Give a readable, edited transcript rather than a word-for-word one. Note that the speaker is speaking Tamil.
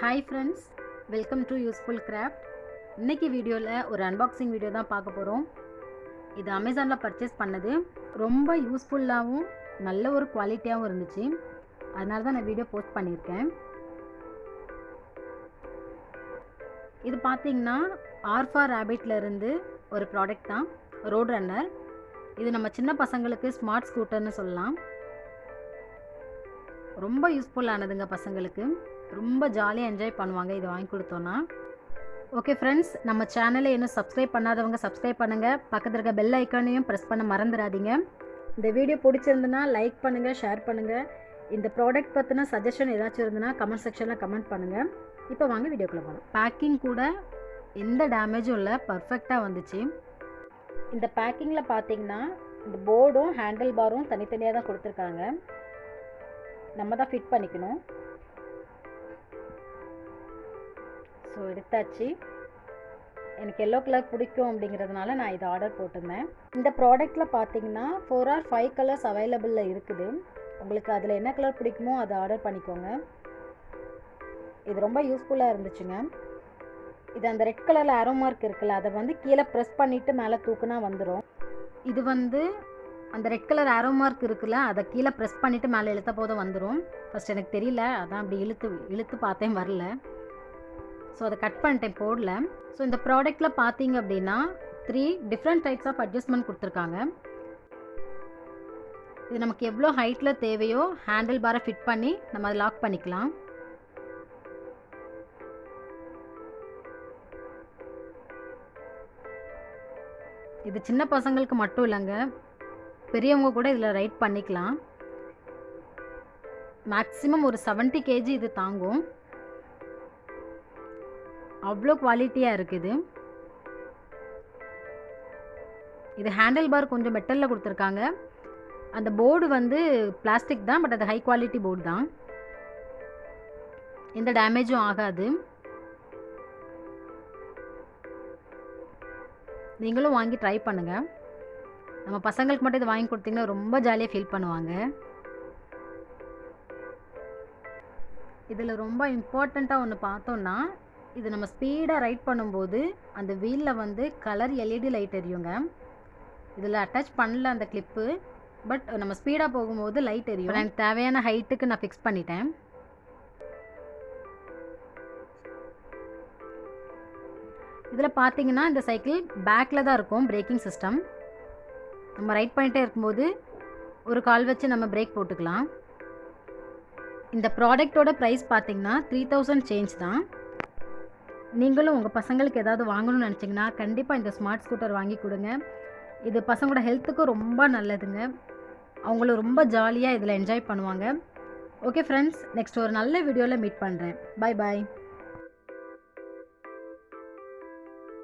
Hi friends, welcome to Useful Craft. இன்னைக்கு வீடியோவில் ஒரு அன்பாக்சிங் வீடியோ தான் பார்க்க போகிறோம். இது அமேசானில் பர்ச்சேஸ் பண்ணது. ரொம்ப யூஸ்ஃபுல்லாகவும் நல்ல ஒரு குவாலிட்டியாகவும் இருந்துச்சு. அதனால தான் நான் வீடியோ போஸ்ட் பண்ணியிருக்கேன். இது பார்த்தீங்கன்னா ஆர்ஃபா ரேபிட்ல இருந்து ஒரு ப்ராடக்ட் தான், ரோட் ரன்னர். இது நம்ம சின்ன பசங்களுக்கு ஸ்மார்ட் ஸ்கூட்டர்னு சொல்லலாம். ரொம்ப யூஸ்ஃபுல்லானதுங்க, பசங்களுக்கு ரொம்ப ஜாலியாக என்ஜாய் பண்ணுவாங்க இது வாங்கி கொடுத்தோன்னா. ஓகே ஃப்ரெண்ட்ஸ், நம்ம சேனலை இன்னும் சப்ஸ்கிரைப் பண்ணாதவங்க சப்ஸ்கிரைப் பண்ணுங்கள். பக்கத்தில் இருக்க பெல் ஐக்கானையும் ப்ரெஸ் பண்ண மறந்துடாதீங்க. இந்த வீடியோ பிடிச்சிருந்துன்னா லைக் பண்ணுங்கள், ஷேர் பண்ணுங்கள். இந்த ப்ராடக்ட் பற்றின சஜஷன் ஏதாச்சும் இருந்ததுன்னா கமெண்ட் செக்ஷனில் கமெண்ட் பண்ணுங்கள். இப்போ வாங்க வீடியோக்குள்ளே போகலாம். பேக்கிங் கூட எந்த டேமேஜும் இல்லை, பர்ஃபெக்டாக வந்துச்சு. இந்த பேக்கிங்கில் பார்த்தீங்கன்னா இந்த போர்டும் ஹேண்டில் பாரும் தனித்தனியாக தான் கொடுத்துருக்காங்க. நம்ம தான் ஃபிட் பண்ணிக்கணும். ஸோ எடுத்தாச்சு. எனக்கு எல்லோ கலர் பிடிக்கும் அப்படிங்கிறதுனால நான் இதை ஆர்டர் போட்டிருந்தேன். இந்த ப்ராடக்ட்டில் பார்த்தீங்கன்னா 4 or 5 கலர்ஸ் அவைலபிளில் இருக்குது. உங்களுக்கு அதில் என்ன கலர் பிடிக்குமோ அதை ஆர்டர் பண்ணிக்கோங்க. இது ரொம்ப யூஸ்ஃபுல்லாக இருந்துச்சுங்க. இது அந்த ரெட் கலரில் ஆரோ மார்க் இருக்குல்ல, அதை வந்து கீழே ப்ரெஸ் பண்ணிவிட்டு மேலே தூக்குனா வந்துடும். இது வந்து அந்த ரெட் கலர் ஆரோ மார்க் இருக்குல்ல, அதை கீழே ப்ரெஸ் பண்ணிவிட்டு மேலே இழுத்த போதும் வந்துடும். ஃபஸ்ட் எனக்கு தெரியல, அதான் அப்படி இழுத்து பார்த்தேன், வரல. ஸோ அதை கட் பண்ணிட்டேன், போடல. ஸோ இந்த ப்ராடக்ட்டில் பார்த்தீங்க அப்படின்னா 3 டிஃப்ரெண்ட் டைப்ஸ் ஆஃப் அட்ஜஸ்ட்மெண்ட் கொடுத்துருக்காங்க. இது நமக்கு எவ்வளோ ஹைட்டில் தேவையோ ஹேண்டில் பாரை ஃபிட் பண்ணி நம்ம அதை லாக் பண்ணிக்கலாம். இது சின்ன பசங்களுக்கு மட்டும் இல்லைங்க, பெரியவங்க கூட இதில் ரைட் பண்ணிக்கலாம். மேக்ஸிமம் ஒரு 70 kg இது தாங்கும். அவ்வளோ குவாலிட்டியாக இருக்குது. இது ஹேண்டில் பார் கொஞ்சம் மெட்டலில் கொடுத்துருக்காங்க. அந்த போர்டு வந்து பிளாஸ்டிக் தான், பட் அது ஹை குவாலிட்டி போர்டு தான். எந்த டேமேஜும் ஆகாது. நீங்களும் வாங்கி ட்ரை பண்ணுங்கள். நம்ம பசங்களுக்கு மட்டும் இது வாங்கி கொடுத்தீங்கன்னா ரொம்ப ஜாலியாக ஃபீல் பண்ணுவாங்க. இதில் ரொம்ப இம்பார்ட்டண்ட்டாக ஒன்று பார்த்தோன்னா, இது நம்ம ஸ்பீடாக ரைட் பண்ணும்போது அந்த வீலில் வந்து கலர் LED லைட் எரியுங்க. இதில் அட்டாச் பண்ணல அந்த கிளிப்பு, பட் நம்ம ஸ்பீடாக போகும்போது லைட் எரியும். எனக்கு தேவையான ஹைட்டுக்கு நான் ஃபிக்ஸ் பண்ணிட்டேன். இதில் பார்த்தீங்கன்னா இந்த சைக்கிள் பேக்கில் தான் இருக்கும் பிரேக்கிங் சிஸ்டம். நம்ம ரைட் பண்ணிகிட்டே இருக்கும்போது ஒரு கால் வச்சு நம்ம பிரேக் போட்டுக்கலாம். இந்த ப்ராடக்டோட ப்ரைஸ் பார்த்தீங்கன்னா 3000 சேஞ்ச் தான். நீங்களும் உங்கள் பசங்களுக்கு ஏதாவது வாங்கணும்னு நினச்சிங்கன்னா கண்டிப்பாக இந்த ஸ்மார்ட் ஸ்கூட்டர் வாங்கி கொடுங்க. இது பசங்களோட ஹெல்த்துக்கும் ரொம்ப நல்லதுங்க. அவங்களும் ரொம்ப ஜாலியாக இதில் என்ஜாய் பண்ணுவாங்க. ஓகே ஃப்ரெண்ட்ஸ், நெக்ஸ்ட் ஒரு நல்ல வீடியோவில் மீட் பண்ணுறேன். Bye bye.